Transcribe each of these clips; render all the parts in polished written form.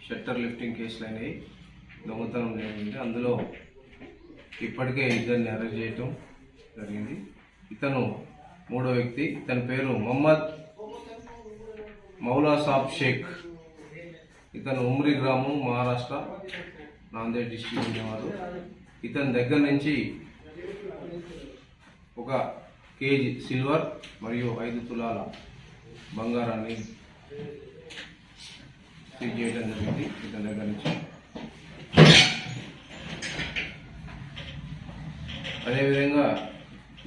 Shutter lifting కేసులు అయినాయి, దొంగతనం జరిగింది. అందులో ఇప్పటికే ఇద్దరిని అరెస్ట్ చేయటం జరిగింది. ఇతను మూడో వ్యక్తి, ఇతని పేరు మొహమ్మద్ మౌలా సాబ్ షేక్. ఇతను ఉమ్రి గ్రామం, మహారాష్ట్ర, నాందేడ్ డిస్ట్రిక్ట్ ఉండేవాడు. ఇతని దగ్గర నుంచి 1 కేజీ సిల్వర్ మరియు 5 తులాల బంగారాన్ని సీజ్ చేయడం జరిగింది. ఇతని దగ్గర నుంచి అదేవిధంగా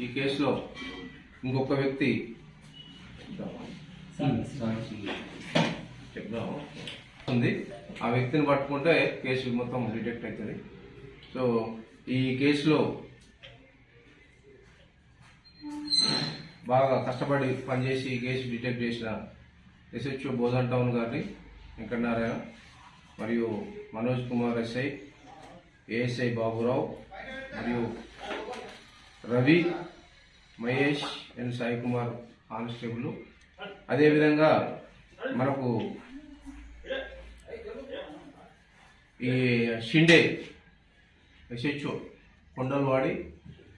ఈ కేసులో ఇంకొక వ్యక్తి ఉంది. ఆ వ్యక్తిని పట్టుకుంటే కేసు మొత్తం డిటెక్ట్ అవుతుంది. సో ఈ కేసులో బాగా కష్టపడి పనిచేసి ఈ కేసు డిటెక్ట్ చేసిన ఎస్హెచ్ఓ బోధన్ టౌన్ గారిని వెంకటనారాయణ మరియు మనోజ్ కుమార్ ఎస్ఐ, ఏఎస్ఐ బాబురావు మరియు రవి, మహేష్ అండ్ సాయి కుమార్ కానిస్టేబుల్. అదేవిధంగా మనకు ఈ షిండే ఎస్హెచ్ఓ కొండలవాడి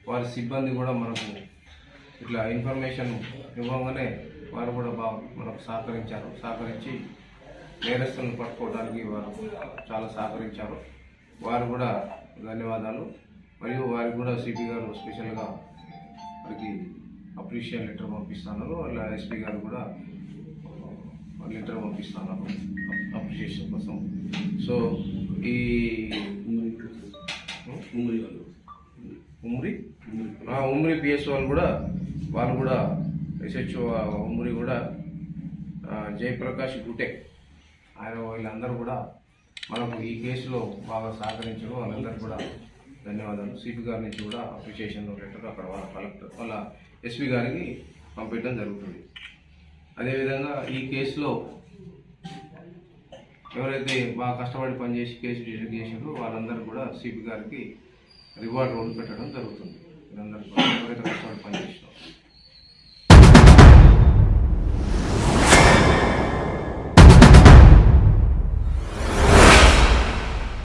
వారి సిబ్బంది కూడా మనకు ఇట్లా ఇన్ఫర్మేషన్ ఇవ్వగానే వారు కూడా బాగా మనకు సహకరించి నేరస్తులను పట్టుకోవడానికి వారు చాలా సహకరించారు. వారు కూడా ధన్యవాదాలు. మరియు వారికి కూడా సిపి గారు స్పెషల్గా వారికి అప్రిషియేషన్ లెటర్ పంపిస్తున్నారు. అలా ఎస్పీ గారు కూడా లెటర్ పంపిస్తున్నారు అప్రిషియేషన్ కోసం. సో ఈ ఉమ్రి పిఎస్ వాళ్ళు కూడా ఎస్హెచ్ఓ ఉమ్రి కూడా జయప్రకాష్ గుటే వీళ్ళందరూ కూడా మనకు ఈ కేసులో బాగా సహకరించడం, వాళ్ళందరూ కూడా ధన్యవాదాలు. సిపి గారి నుంచి కూడా అప్రిషియేషన్ లెటర్ అక్కడ వాళ్ళ కలెక్టర్ వాళ్ళ ఎస్పీ గారికి పంపించడం జరుగుతుంది. అదేవిధంగా ఈ కేసులో ఎవరైతే బాగా కష్టపడి పనిచేసి కేసు డిటెక్ట్ చేసారో వాళ్ళందరూ కూడా సిపి గారికి రివార్డ్ రోల్ పెట్టడం జరుగుతుంది. వీళ్ళందరూ కూడా ఎవరైతే కష్టపడి పనిచేసినారో